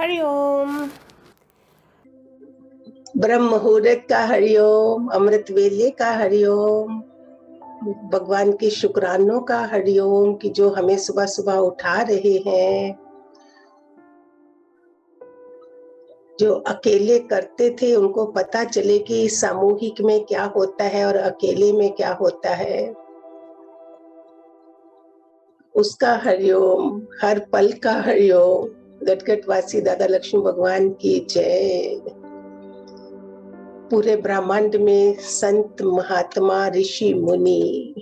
हरिओम। ब्रह्म मुहूर्त का हरिओम, अमृत वेले का हरिओम, भगवान के शुक्रानों का हरिओम कि जो हमें सुबह सुबह उठा रहे हैं। जो अकेले करते थे उनको पता चले कि सामूहिक में क्या होता है और अकेले में क्या होता है, उसका हरिओम, हर पल का हरिओम। गटगटवासी दादा लक्ष्मी भगवान की जय। पूरे ब्रह्मांड में संत महात्मा ऋषि मुनि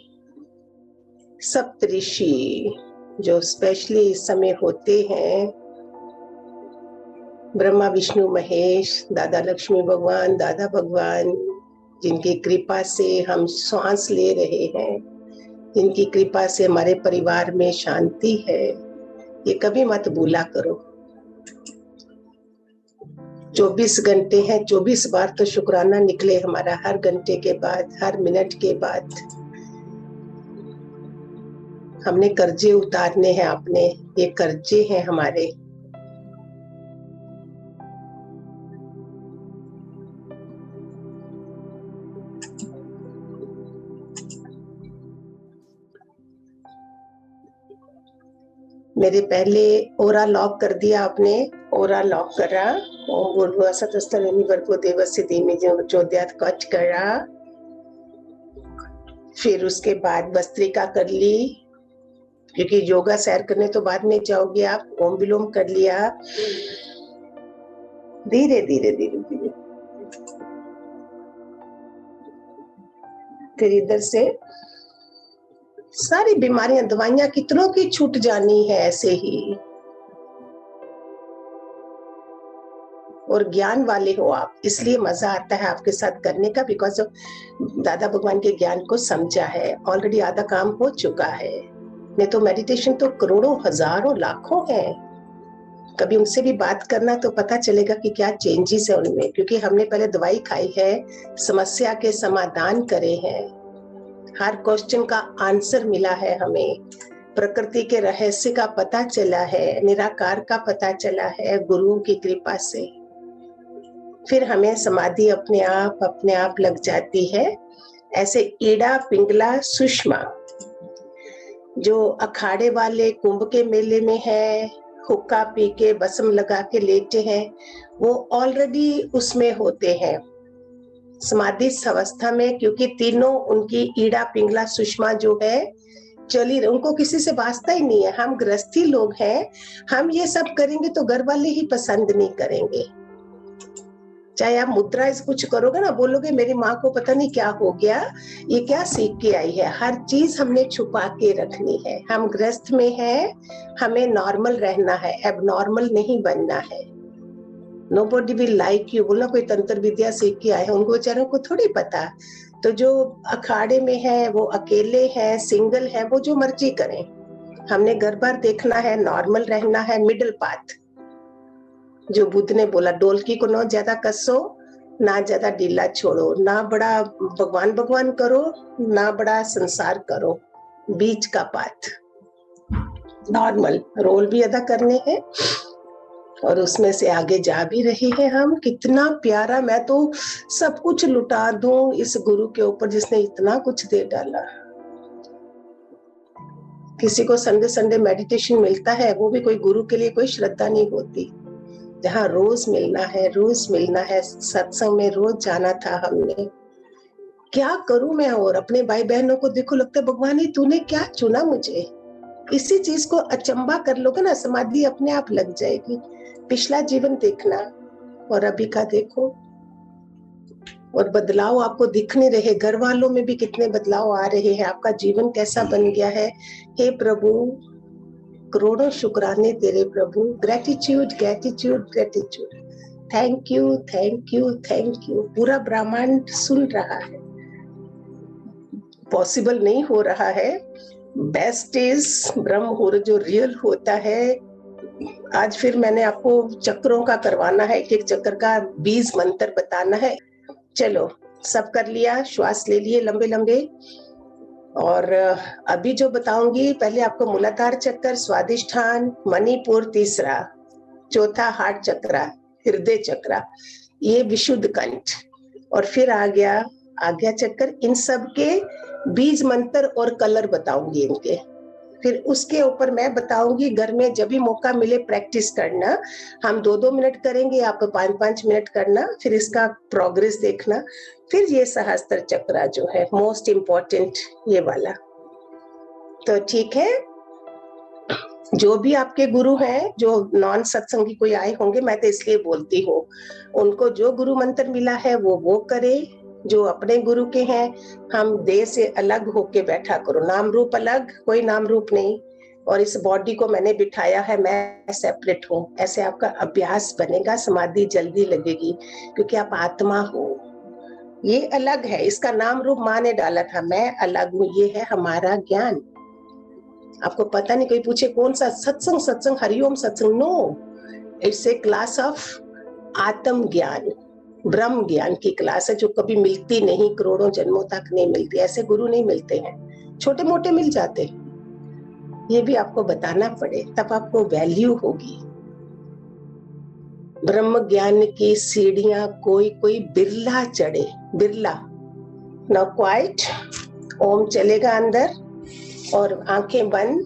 सप्त ऋषि जो स्पेशली इस समय होते हैं, ब्रह्मा विष्णु महेश, दादा लक्ष्मी भगवान, दादा भगवान, जिनकी कृपा से हम श्वास ले रहे हैं, जिनकी कृपा से हमारे परिवार में शांति है, ये कभी मत भूला करो। 24 घंटे हैं, 24 बार तो शुक्राना निकले हमारा, हर घंटे के बाद, हर मिनट के बाद। हमने कर्जे उतारने हैं अपने, ये कर्जे हैं हमारे। मेरे पहले ओरा लॉक कर दिया आपने, ओरा लॉक करा, ओम भूर्भुवः स्वः भर्गो देवस्य धीमहि प्रचोदयात् कट करा। फिर उसके बाद भस्त्रिका कर ली, क्योंकि योगा सैर करने तो बाद में जाओगे आप। ओम विलोम कर लिया, धीरे धीरे धीरे धीरे। फिर इधर से सारी बीमारियां, दवाइयां कितनों की छूट जानी है ऐसे ही। और ज्ञान वाले हो आप, इसलिए मजा आता है आपके साथ करने का, बिकॉज दादा भगवान के ज्ञान को समझा है। ऑलरेडी आधा काम हो चुका है। नहीं तो मेडिटेशन तो करोड़ों हजारों लाखों है। कभी उनसे भी बात करना तो पता चलेगा कि क्या चेंजेस है उनमें, क्योंकि हमने पहले दवाई खाई है, समस्या के समाधान करे हैं, हर क्वेश्चन का आंसर मिला है हमें, प्रकृति के रहस्य का पता चला है, निराकार का पता चला है गुरुओं की कृपा से। फिर हमें समाधि अपने आप लग जाती है। ऐसे ईड़ा पिंगला सुषमा जो अखाड़े वाले कुंभ के मेले में है, हुक्का पी के बसम लगा के लेटे हैं, वो ऑलरेडी उसमें होते हैं समाधि अवस्था में, क्योंकि तीनों उनकी ईड़ा पिंगला सुषमा जो है चली, उनको किसी से वास्ता ही नहीं है। हम गृहस्थी लोग हैं, हम ये सब करेंगे तो घर वाले ही पसंद नहीं करेंगे। चाहे आप मुद्रा कुछ करोगे ना, बोलोगे मेरी माँ को पता नहीं क्या हो गया, ये क्या सीख के आई है। हर चीज हमने छुपा के रखनी है। हम गृहस्थ में हैं, हमें नॉर्मल रहना है, एबनॉर्मल नहीं बनना है। नोबडी विल लाइक यू, बोला कोई तंत्र विद्या सीख के आए हैं, उनको बेचारों को थोड़ी पता। तो जो अखाड़े में है, वो अकेले हैं, सिंगल है, वो जो मर्जी करें। हमने घर बार देखना है, नॉर्मल रहना है, मिडिल पाथ। जो बुद्ध ने बोला, डोलकी को ना ज्यादा कसो, ना ज्यादा ढीला छोड़ो, ना बड़ा भगवान भगवान करो, ना बड़ा संसार करो, बीच का पाथ। नॉर्मल रोल भी अदा करने हैं और उसमें से आगे जा भी रहे हैं हम। कितना प्यारा, मैं तो सब कुछ लुटा दूं इस गुरु के ऊपर जिसने इतना कुछ दे डाला। किसी को संडे संडे मेडिटेशन मिलता है, वो भी कोई गुरु के लिए कोई श्रद्धा नहीं होती। जहाँ रोज मिलना है, रोज मिलना है, सत्संग में रोज जाना था हमने। क्या करूं मैं, और अपने भाई बहनों को देखो, लगता है भगवान ही तूने क्या चुना मुझे। इसी चीज को अचंबा कर लोगे ना, समाधि अपने आप लग जाएगी। पिछला जीवन देखना और अभी का देखो, और बदलाव आपको दिख नहीं रहे। घर वालों में भी कितने बदलाव आ रहे हैं, आपका जीवन कैसा बन गया है। हे प्रभु, करोड़ों शुक्राने तेरे प्रभु। Gratitude gratitude gratitude, thank you thank you thank you. पूरा ब्रह्मांड सुन रहा है। पॉसिबल नहीं हो रहा है। बेस्ट इज ब्रह्म मुहूर्त जो रियल होता है। आज फिर मैंने आपको चक्रों का करवाना है, एक एक चक्र का 20 मंत्र बताना है। चलो, सब कर लिया, श्वास ले लिए लंबे लंबे। और अभी जो बताऊंगी, पहले आपको मूलाधार चक्कर, स्वादिष्ठान, मणिपुर तीसरा, चौथा हार्ट चक्रा, हृदय चक्रा, ये विशुद्ध कंठ, और फिर आ गया आज्ञा चक्र। इन सब के बीज मंत्र और कलर बताऊंगी इनके। फिर उसके ऊपर मैं बताऊंगी, घर में जब भी मौका मिले प्रैक्टिस करना। हम 2-2 मिनट करेंगे, आप 5-5 मिनट करना, फिर इसका प्रोग्रेस देखना। फिर ये सहस्त्र चक्र जो है मोस्ट इम्पोर्टेंट, ये वाला। तो ठीक है, जो भी आपके गुरु हैं, जो नॉन सत्संगी कोई आए होंगे, मैं तो इसलिए बोलती हूँ, उनको जो गुरु मंत्र मिला है वो करे। जो अपने गुरु के हैं, हम देह से अलग होके बैठा करो, नाम रूप अलग, कोई नाम रूप नहीं। और इस बॉडी को मैंने बिठाया है, मैं सेपरेट हूँ, ऐसे आपका अभ्यास बनेगा, समाधि जल्दी लगेगी, क्योंकि आप आत्मा हो। ये अलग है, इसका नाम रूप माँ ने डाला था, मैं अलग हूँ, ये है हमारा ज्ञान। आपको पता नहीं, कोई पूछे कौन सा सत्संग, satsang Hariom satsang, no, it's a class of atma gyan, ब्रह्म ज्ञान की क्लास है, जो कभी मिलती नहीं, करोड़ों जन्मों तक नहीं मिलती। ऐसे गुरु नहीं मिलते हैं, छोटे मोटे मिल जाते, ये भी आपको बताना पड़े, तब आपको वैल्यू होगी। ब्रह्म ज्ञान की सीढ़ियां कोई कोई बिरला चढ़े, बिरला। नाउ क्वाइट, ओम चलेगा अंदर, और आंखें बंद,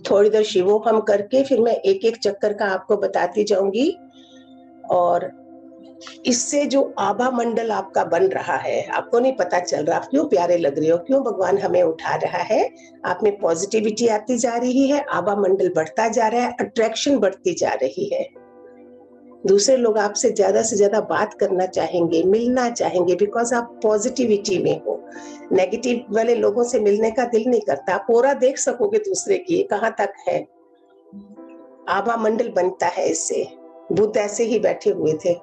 थोड़ी देर शिवोहम करके फिर मैं एक एक चक्कर का आपको बताती जाऊंगी। और इससे जो आभा मंडल आपका बन रहा है, आपको नहीं पता चल रहा, आप क्यों प्यारे लग रहे हो, क्यों भगवान हमें उठा रहा है, आप में पॉजिटिविटी आती जा रही है, आभा मंडल बढ़ता जा रहा है, अट्रैक्शन बढ़ती जा रही है। दूसरे लोग आपसे से ज्यादा बात करना चाहेंगे, मिलना चाहेंगे, बिकॉज आप पॉजिटिविटी में हो। नेगेटिव वाले लोगों से मिलने का दिल नहीं करता। आप पूरा देख सकोगे दूसरे की कहां तक है, आभा मंडल बनता है इससे। बुद्ध ऐसे ही बैठे हुए थे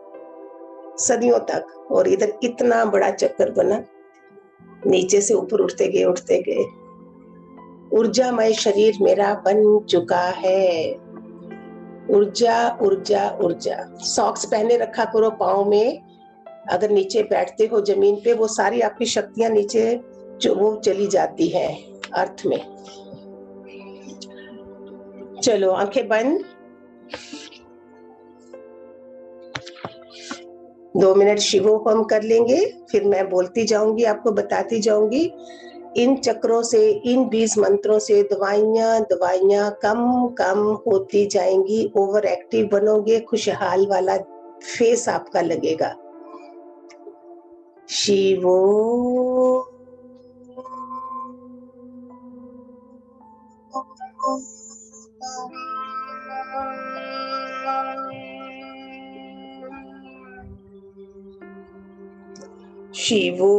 सदियों तक, और इधर इतना बड़ा चक्कर बना, नीचे से ऊपर उठते गए उठते गए। ऊर्जामय शरीर मेरा बन चुका है, ऊर्जा ऊर्जा ऊर्जा। सॉक्स पहने रखा करो पाँव में, अगर नीचे बैठते हो जमीन पे, वो सारी आपकी शक्तियां नीचे जो वो चली जाती है अर्थ में। चलो आंखें बंद, 2 मिनट शिवोहम कर लेंगे, फिर मैं बोलती जाऊंगी, आपको बताती जाऊंगी। इन चक्रों से, इन बीज मंत्रों से दवाइयां कम कम होती जाएंगी, ओवर एक्टिव बनोगे, खुशहाल वाला फेस आपका लगेगा। शिवो शिवो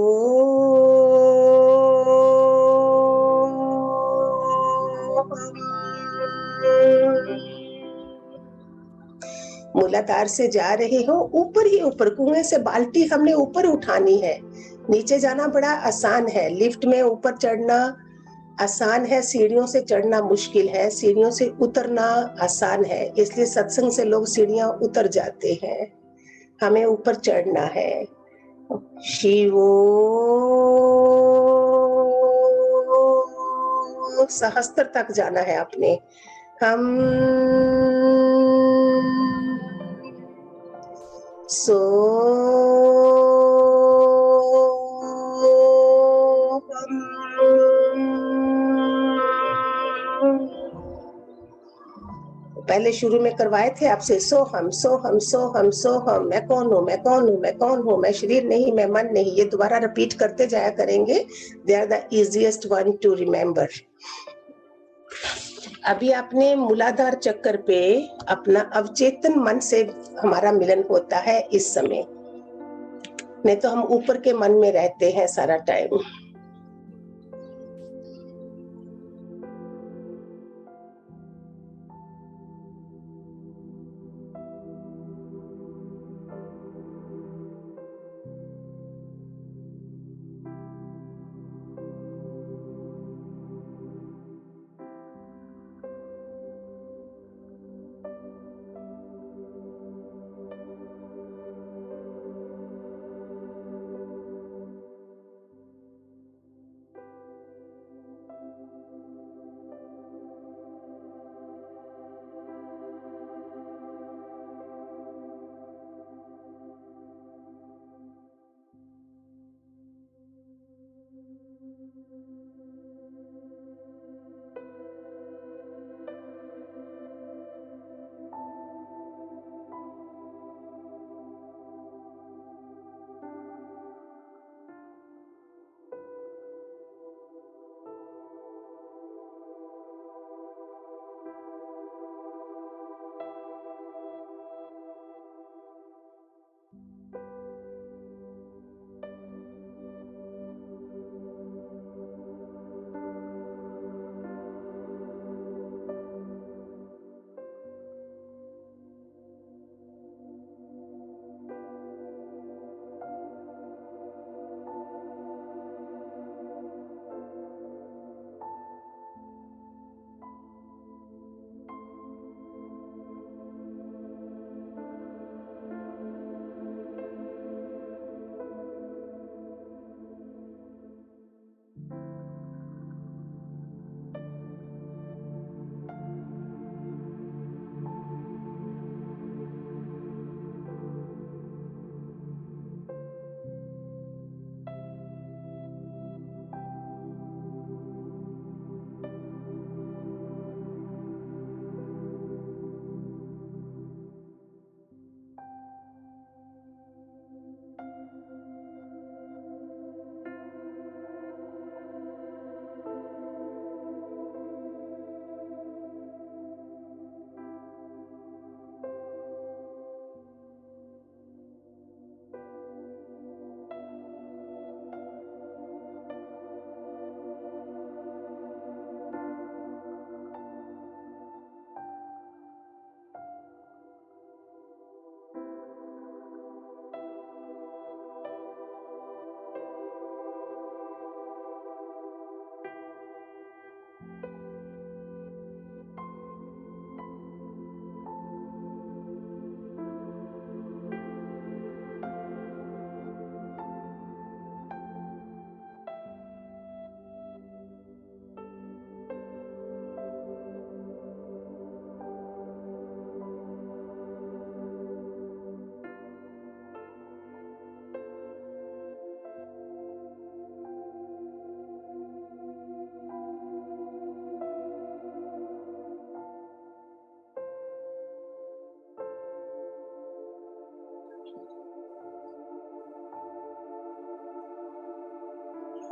मूलाधार से जा रहे हो, ऊपर ही ऊपर, कुएं से बाल्टी हमने ऊपर उठानी है। नीचे जाना बड़ा आसान है, लिफ्ट में ऊपर चढ़ना आसान है, सीढ़ियों से चढ़ना मुश्किल है, सीढ़ियों से उतरना आसान है। इसलिए सत्संग से लोग सीढ़ियां उतर जाते हैं, हमें ऊपर चढ़ना है। शिवो सहस्त्र तक जाना है अपने। हम सो पहले शुरू में करवाए थे आपसे, सो हम सो हम सो हम सो हम, मैं कौन हूँ, मैं कौन हूँ, मैं कौन हूँ, मैं शरीर नहीं, मैं मन नहीं, ये दोबारा रिपीट करते जाया करेंगे। They are the easiest one to remember. अभी आपने मूलाधार चक्कर पे अपना अवचेतन मन से हमारा मिलन होता है इस समय, नहीं तो हम ऊपर के मन में रहते हैं सारा टाइम।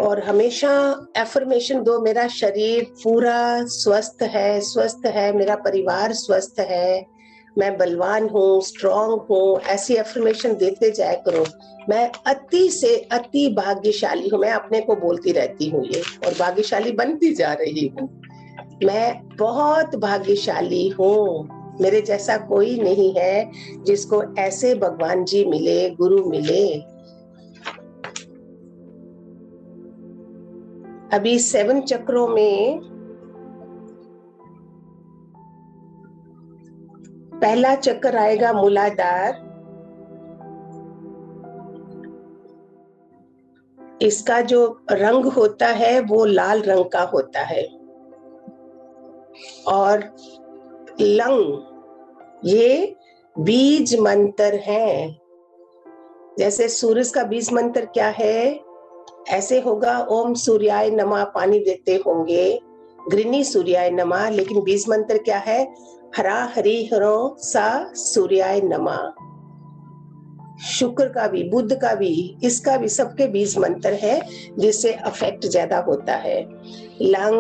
और हमेशा एफर्मेशन दो, मेरा शरीर पूरा स्वस्थ है, मेरा परिवार स्वस्थ है, मैं बलवान हूँ, स्ट्रांग हूँ, ऐसी एफर्मेशन देते जाया करो। मैं अति से अति भाग्यशाली हूँ, मैं अपने को बोलती रहती हूँ ये, और भाग्यशाली बनती जा रही हूँ। मैं बहुत भाग्यशाली हूँ, मेरे जैसा कोई नहीं है जिसको ऐसे भगवान जी मिले, गुरु मिले। अभी 7 चक्रों में पहला चक्र आएगा मूलाधार। इसका जो रंग होता है वो लाल रंग का होता है। और लंग ये बीज मंत्र है। जैसे सूरज का बीज मंत्र क्या है, ऐसे होगा ओम सूर्याय नमः, पानी देते होंगे, गृणी सूर्याय नमः, लेकिन बीज मंत्र क्या है, हरा हरि हरो सा सूर्याय नमः। शुक्र का भी, बुध का भी, इसका भी, सबके बीज मंत्र है जिससे अफेक्ट ज्यादा होता है। लंग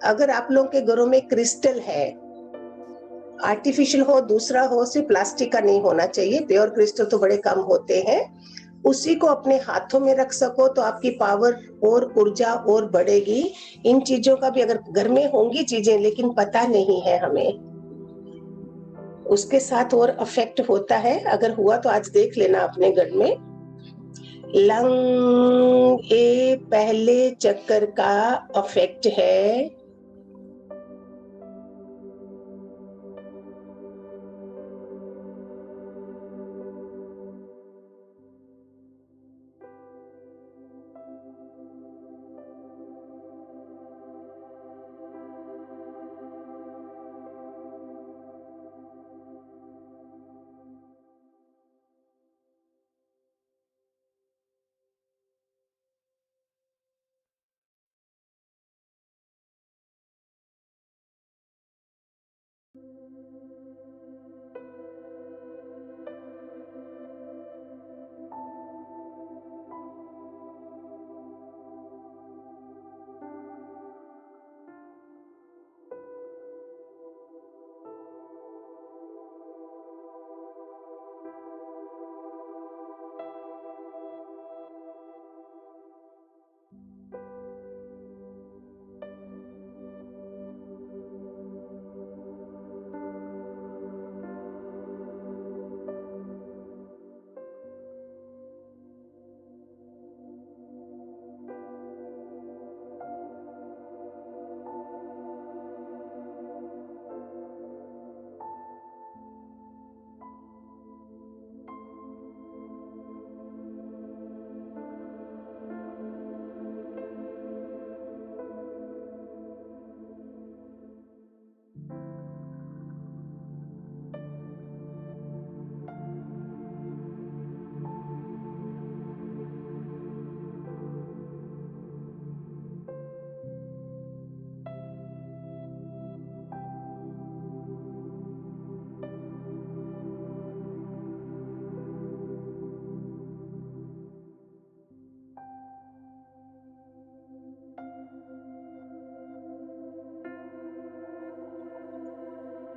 अगर आप लोगों के घरों में क्रिस्टल है, आर्टिफिशियल हो दूसरा हो, सिर्फ प्लास्टिक का नहीं होना चाहिए, प्योर क्रिस्टल तो बड़े कम होते हैं, उसी को अपने हाथों में रख सको तो आपकी पावर और ऊर्जा और बढ़ेगी। इन चीजों का भी अगर घर में होंगी चीजें लेकिन पता नहीं है हमें, उसके साथ और अफेक्ट होता है। अगर हुआ तो आज देख लेना अपने घर में। लंग ए पहले चक्कर का अफेक्ट है।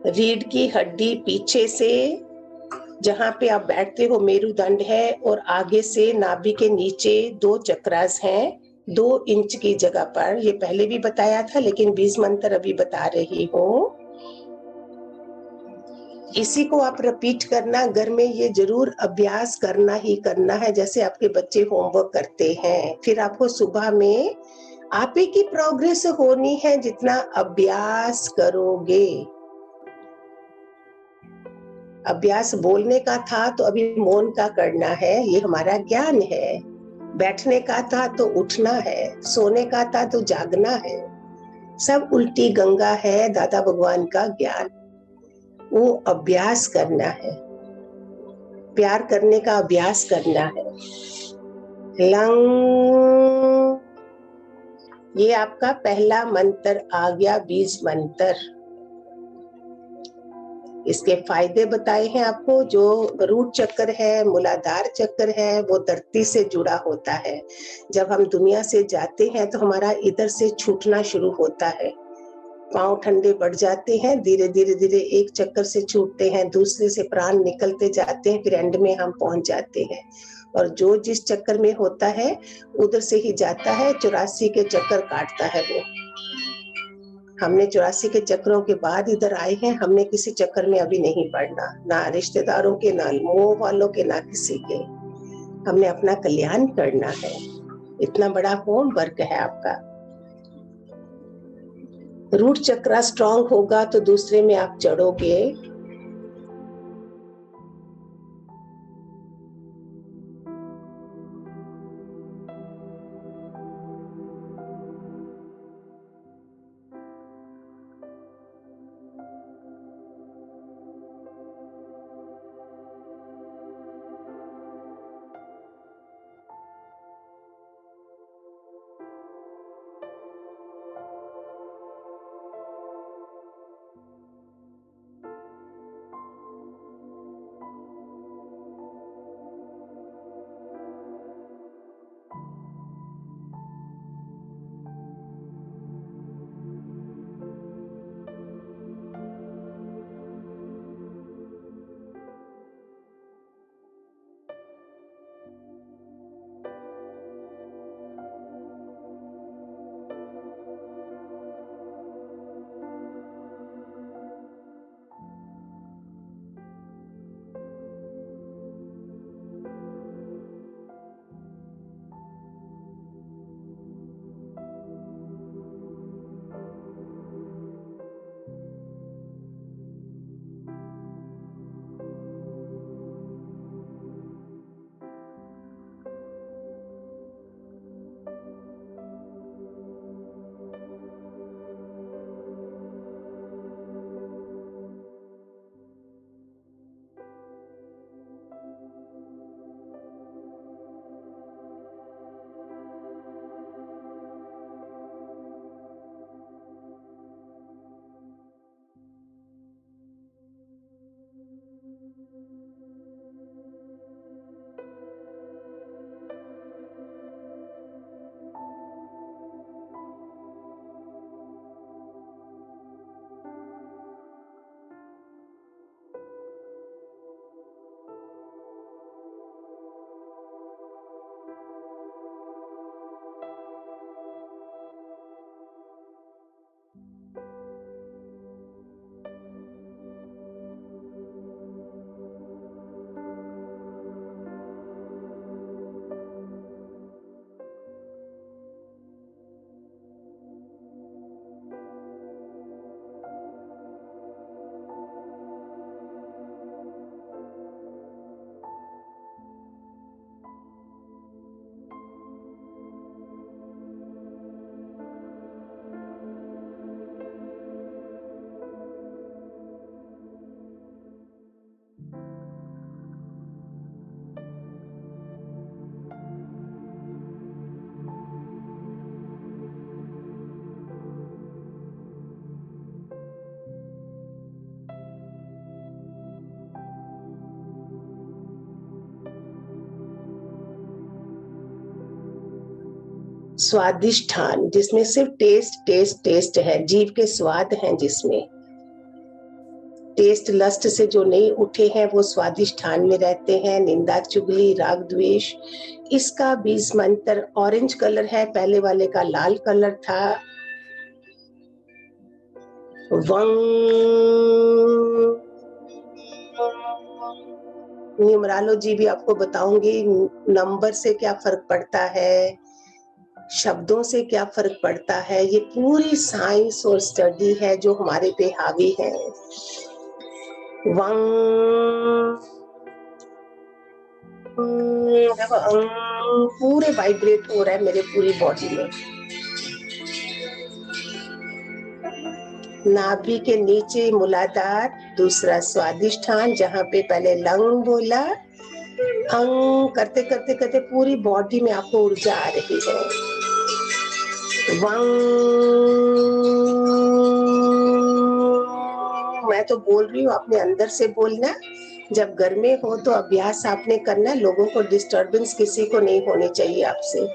रीढ़ की हड्डी पीछे से जहां पे आप बैठते हो मेरुदंड है, और आगे से नाभि के नीचे 2 चक्रास हैं 2 इंच की जगह पर। ये पहले भी बताया था लेकिन बीज मंत्र अभी बता रही हूँ। इसी को आप रिपीट करना घर में, ये जरूर अभ्यास करना ही करना है, जैसे आपके बच्चे होमवर्क करते हैं। फिर आपको सुबह में आप ही की प्रोग्रेस होनी है जितना अभ्यास करोगे। अभ्यास बोलने का था तो अभी मौन का करना है, ये हमारा ज्ञान है। बैठने का था तो उठना है, सोने का था तो जागना है। सब उल्टी गंगा है दादा भगवान का ज्ञान, वो अभ्यास करना है, प्यार करने का अभ्यास करना है। लंग, ये आपका पहला मंत्र आ गया, बीज मंत्र। इसके फायदे बताए हैं आपको। जो रूट चक्र है, मूलाधार चक्र है, वो धरती से जुड़ा होता है। जब हम दुनिया से जाते हैं तो हमारा इधर से छूटना शुरू होता है, पांव ठंडे पड़ जाते हैं, धीरे धीरे धीरे एक चक्कर से छूटते हैं, दूसरे से प्राण निकलते जाते हैं, फिर एंड में हम पहुंच जाते हैं। और जो जिस चक्कर में होता है उधर से ही जाता है, 84 के चक्कर काटता है वो। हमने 84 के चक्करों के बाद इधर आए हैं, हमने किसी चक्कर में अभी नहीं पड़ना, ना रिश्तेदारों के, ना मोह वालों के, ना किसी के। हमने अपना कल्याण करना है। इतना बड़ा होमवर्क है आपका। रूट चक्र स्ट्रांग होगा तो दूसरे में आप चढ़ोगे। स्वादिष्ठान, जिसमें सिर्फ टेस्ट टेस्ट टेस्ट है, जीव के स्वाद हैं, जिसमें टेस्ट लस्ट से जो नहीं उठे हैं वो स्वादिष्ठान में रहते हैं। निंदा चुगली राग द्वेष, इसका बीज मंत्र ऑरेंज कलर है, पहले वाले का लाल कलर था। न्यूमरोलॉजी भी आपको बताऊंगी, नंबर से क्या फर्क पड़ता है, शब्दों से क्या फर्क पड़ता है। ये पूरी साइंस और स्टडी है जो हमारे पे हावी है। पूरे वाइब्रेट हो रहा है मेरे पूरी बॉडी में। नाभि के नीचे मूलाधार, दूसरा स्वादिष्ठान, जहाँ पे पहले लंग बोला, अंग करते करते करते पूरी बॉडी में आपको ऊर्जा आ रही है। मैं तो बोल रही हूँ, अपने अंदर से बोलना। जब घर में हो तो अभ्यास आपने करना, लोगों को डिस्टर्बेंस किसी को नहीं होनी चाहिए आपसे।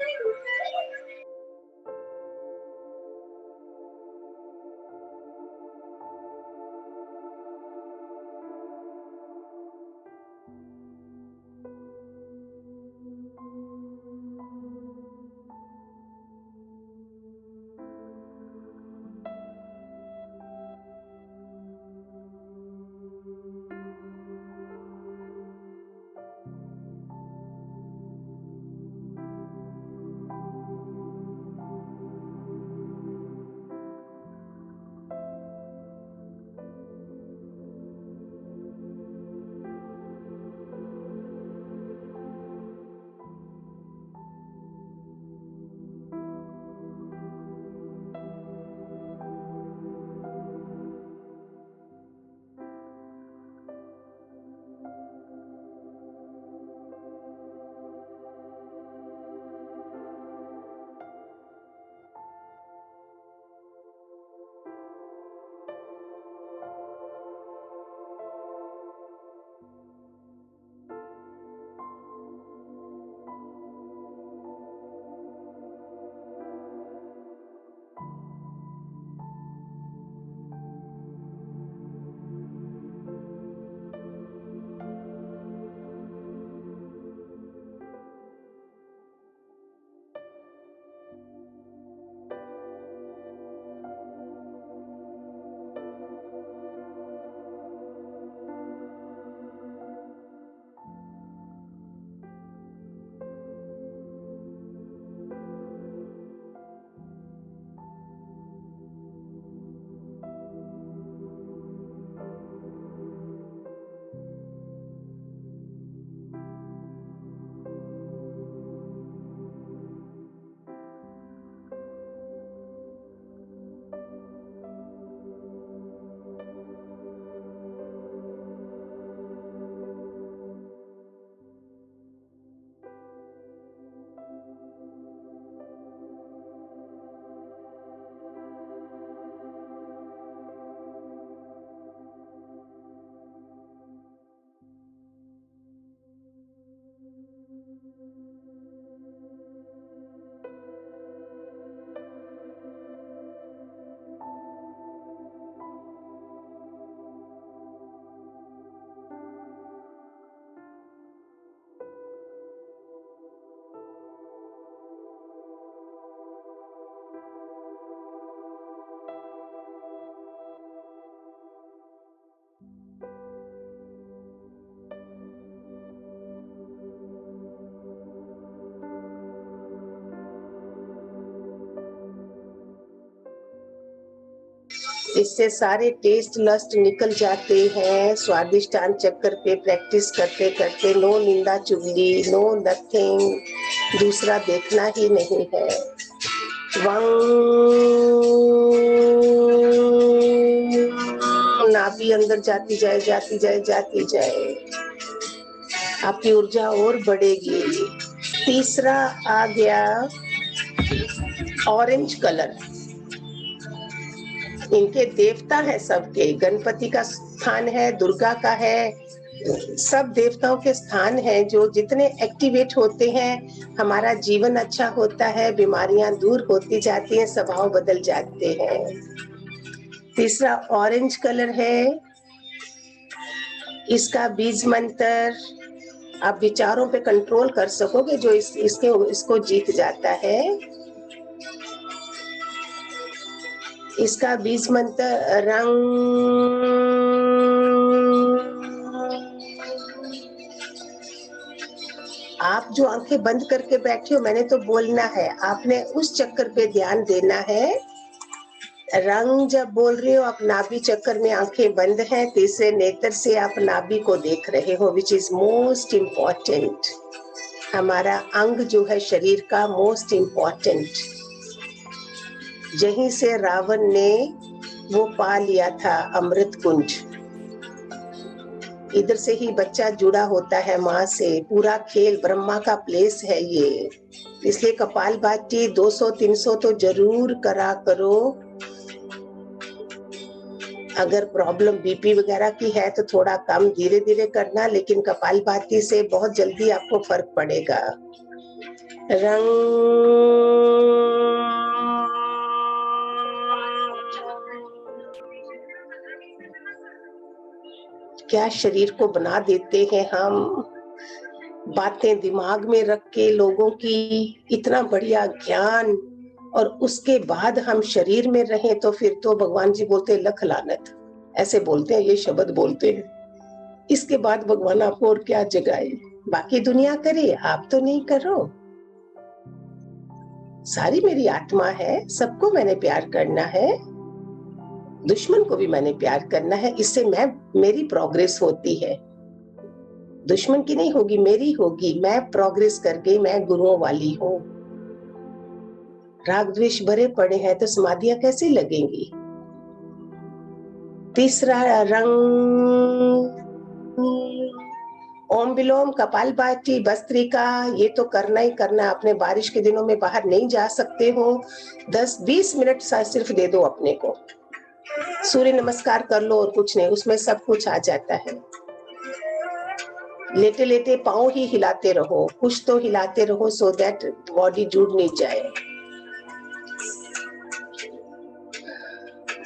इससे सारे टेस्ट लस्ट निकल जाते हैं। स्वादिष्टान चक्कर पे प्रैक्टिस करते करते नो निंदा चुगली, नो नथिंग, दूसरा देखना ही नहीं है। नाभि अंदर जाती जाए, जाती जाए, जाती जाए, आपकी ऊर्जा और बढ़ेगी। तीसरा आ गया ऑरेंज कलर। इनके देवता है सबके, गणपति का स्थान है, दुर्गा का है, सब देवताओं के स्थान है। जो जितने एक्टिवेट होते हैं हमारा जीवन अच्छा होता है, बीमारियां दूर होती जाती हैं, स्वभाव बदल जाते हैं। तीसरा ऑरेंज कलर है, इसका बीज मंत्र आप विचारों पे कंट्रोल कर सकोगे, जो इसको जीत जाता है। इसका बीज मंत्र रंग, आप जो आंखें बंद करके बैठे हो, मैंने तो बोलना है, आपने उस चक्कर पे ध्यान देना है। रंग जब बोल रही हो, आप नाभि चक्कर में आंखें बंद हैं, तीसरे नेत्र से आप नाभि को देख रहे हो, विच इज मोस्ट इम्पॉर्टेंट। हमारा अंग जो है शरीर का मोस्ट इम्पॉर्टेंट। यहीं से रावण ने वो पा लिया था अमृत कुंज। इधर से ही बच्चा जुड़ा होता है माँ से। पूरा खेल ब्रह्मा का प्लेस है ये, इसलिए कपालभाति 200-300 तो जरूर करा करो। अगर प्रॉब्लम बीपी वगैरह की है तो थोड़ा कम धीरे-धीरे करना, लेकिन कपालभाति से बहुत जल्दी आपको फ़र्क पड़ेगा। रंग क्या शरीर को बना देते हैं हम, बातें दिमाग में रख के लोगों की, इतना बढ़िया ज्ञान, और उसके बाद हम शरीर में रहें तो फिर तो भगवान जी बोलते हैं लख लानत, ऐसे बोलते हैं, ये शब्द बोलते हैं। इसके बाद भगवान आपको और क्या जगाए, बाकी दुनिया करे, आप तो नहीं करो। सारी मेरी आत्मा है, सबको मैंने प्यार करना है, दुश्मन को भी मैंने प्यार करना है, इससे मेरी प्रोग्रेस होती है। दुश्मन की नहीं होगी, मेरी होगी, मैं प्रोग्रेस कर गई, मैं गुरुओं वाली हूँ। राग द्वेष भरे पड़े हैं तो समाधियां कैसे लगेंगी? तीसरा रंग ओम विलोम, कपालभाति, भस्त्रिका, ये तो करना ही करना। अपने बारिश के दिनों में बाहर नहीं जा सकते हो, 10-20 मिनट सिर्फ दे दो अपने को। सूर्य नमस्कार कर लो और कुछ नहीं, उसमें सब कुछ आ जाता है। लेटे लेटे पाँव ही हिलाते रहो, कुछ तो हिलाते रहो, सो दैट बॉडी जुड़ नहीं जाए।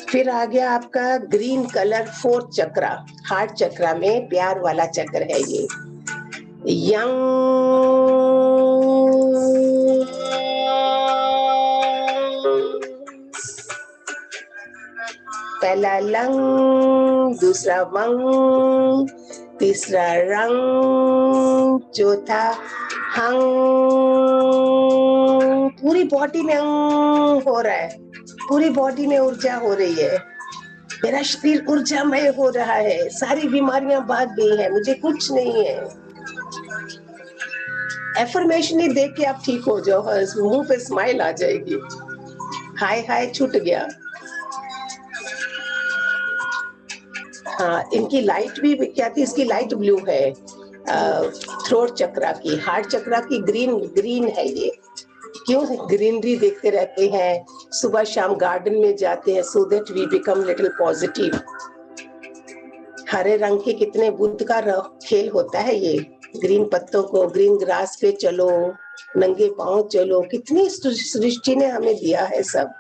फिर आ गया आपका ग्रीन कलर, 4th चक्रा, हार्ट चक्रा में प्यार वाला चक्र है ये। यंग पहला लंग, दूसरा वंग, तीसरा रंग, चौथा हंग। पूरी बॉडी में अंग हो रहा है, पूरी बॉडी में ऊर्जा हो रही है, मेरा शरीर ऊर्जामय हो रहा है, सारी बीमारियां भाग गई हैं, मुझे कुछ नहीं है। एफर्मेशन ही देख के आप ठीक हो जाओ, मुंह पे स्माइल आ जाएगी, हाय हाय छूट गया। हाँ, इनकी लाइट भी क्या थी, इसकी लाइट ब्लू है, थ्रोट चक्रा की, हार्ट चक्रा की ग्रीन ग्रीन है ये। क्यों ग्रीनरी देखते रहते हैं, सुबह शाम गार्डन में जाते हैं, so that we become little positive. हरे रंग के कितने बुद्ध का खेल होता है ये, ग्रीन पत्तों को, ग्रीन ग्रास पे चलो, नंगे पांव चलो, कितनी सृष्टि ने हमें दिया है सब।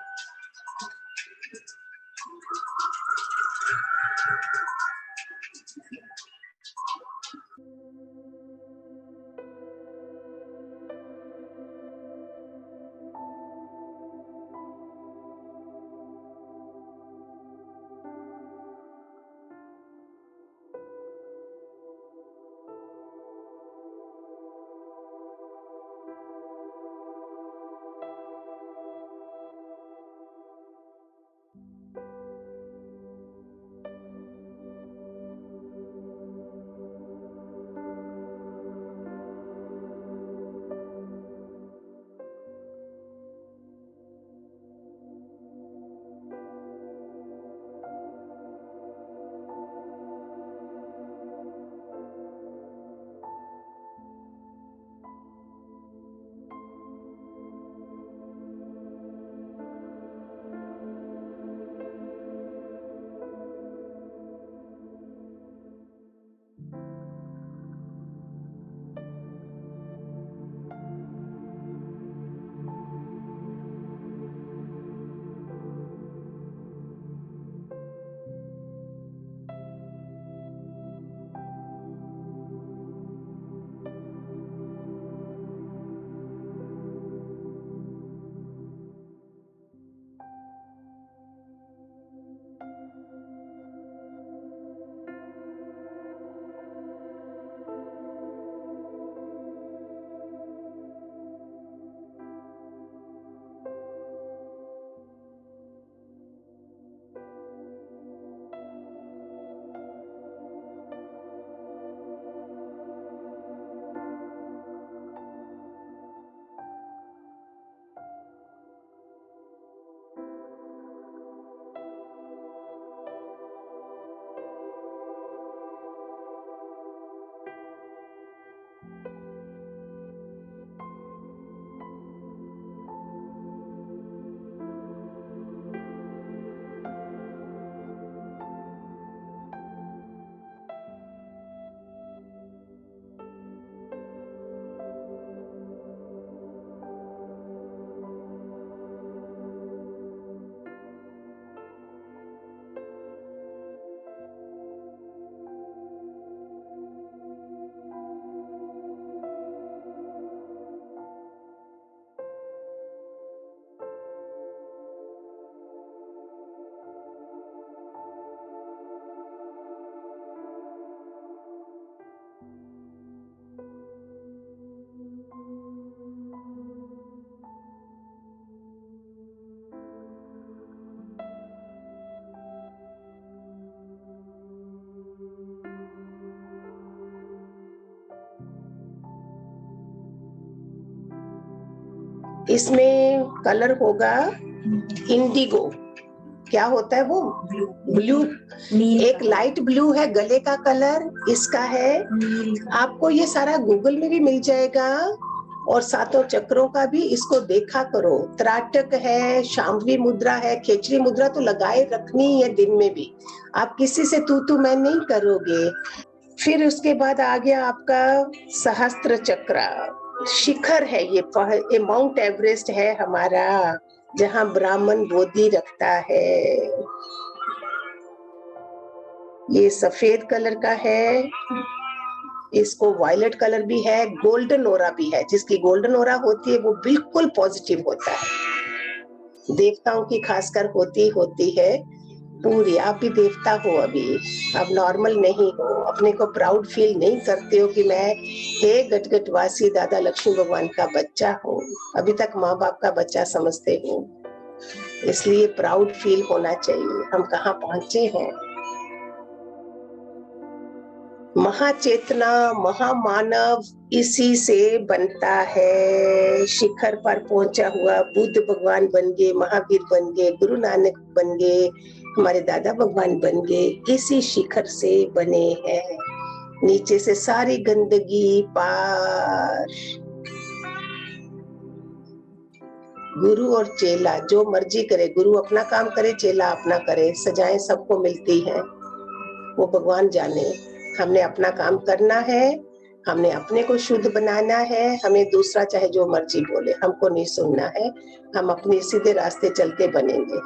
इसमें कलर होगा इंडिगो। क्या होता है वो? ब्लू। एक लाइट ब्लू है गले का कलर, इसका है। आपको ये सारा गूगल में भी मिल जाएगा, और सातों चक्रों का भी इसको देखा करो। त्राटक है, शांभवी मुद्रा है, खेचरी मुद्रा तो लगाए रखनी है दिन में भी। आप किसी से तू मैं नहीं करोगे। फिर उसके बाद आ गया आपका सहस्त्र चक्र, शिखर है ये माउंट एवरेस्ट है हमारा, जहां ब्राह्मण बोधि रखता है। ये सफेद कलर का है, इसको वायलेट कलर भी है, गोल्डन ओरा भी है। जिसकी गोल्डन ओरा होती है वो बिल्कुल पॉजिटिव होता है, देवताओं की खासकर होती है पूरी। आप भी देवता हो अभी, आप नॉर्मल नहीं हो। अपने को प्राउड फील नहीं करते हो कि मैं हे गटगटवासी दादा लक्ष्मी भगवान का बच्चा हूँ। अभी तक माँ बाप का बच्चा समझते हो, इसलिए प्राउड फील होना चाहिए। हम कहाँ पहुंचे हैं। महाचेतना महामानव इसी से बनता है। शिखर पर पहुंचा हुआ बुद्ध भगवान बन गए, महावीर बन गए, गुरु नानक बन गए, हमारे दादा भगवान बन गए, इसी शिखर से बने हैं। नीचे से सारी गंदगी पार। गुरु और चेला जो मर्जी करे, गुरु अपना काम करे, चेला अपना करे, सजाएं सबको मिलती हैं, वो भगवान जाने। हमने अपना काम करना है, हमने अपने को शुद्ध बनाना है। हमें दूसरा चाहे जो मर्जी बोले, हमको नहीं सुनना है। हम अपने सीधे रास्ते चलते बनेंगे।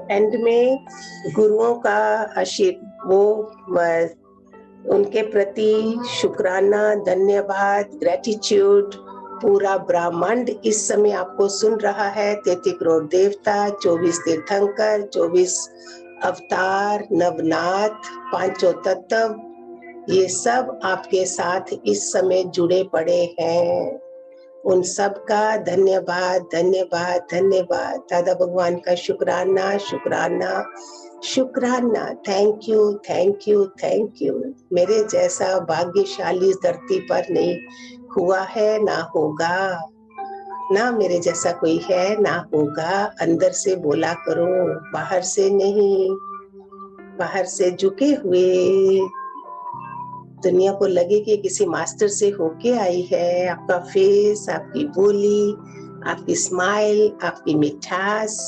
एंड में गुरुओं का वो उनके प्रति शुक्राना, धन्यवाद, ग्रेटिट्यूड। पूरा ब्रह्मांड इस समय आपको सुन रहा है। 33 करोड़ देवता, 24 तीर्थंकर, 24 अवतार, नवनाथ, पांचों तत्व, ये सब आपके साथ इस समय जुड़े पड़े हैं। उन सब का धन्यवाद धन्यवाद धन्यवाद। दादा भगवान का शुक्राना शुक्राना शुक्राना। Thank you thank you thank you. मेरे जैसा भाग्यशाली धरती पर नहीं हुआ है, ना होगा, ना मेरे जैसा कोई है, ना होगा। अंदर से बोला करो, बाहर से नहीं, बाहर से झुके हुए। दुनिया को लगे कि किसी मास्टर से होके आई है। आपका फेस, आपकी बोली, आपकी स्माइल, आपकी मिठास।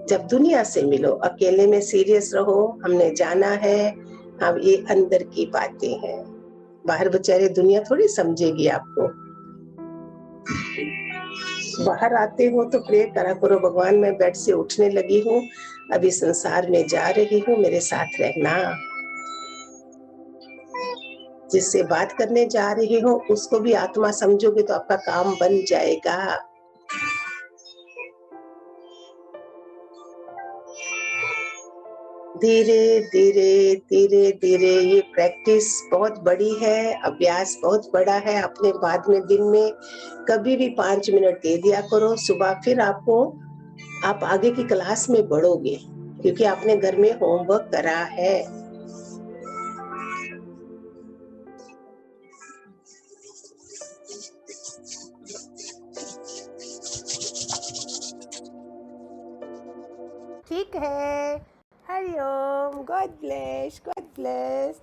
जब दुनिया से मिलो, अकेले में सीरियस रहो, हमने जाना है, अब ये अंदर की बातें हैं। बाहर बेचारे दुनिया थोड़ी समझेगी आपको। बाहर आते हो तो प्रे करा करो, भगवान मैं बेड से उठने लगी हूँ, अभी संसार में जा रही हूँ, मेरे साथ रहना। जिससे बात करने जा रहे हो उसको भी आत्मा समझोगे तो आपका काम बन जाएगा। धीरे धीरे धीरे धीरे ये प्रैक्टिस बहुत बड़ी है, अभ्यास बहुत बड़ा है। अपने बाद में दिन में कभी भी 5 मिनट दे दिया करो सुबह, फिर आप आगे की क्लास में बढ़ोगे क्योंकि आपने घर में होमवर्क करा है। ठीक है, Hariom, God bless, God bless.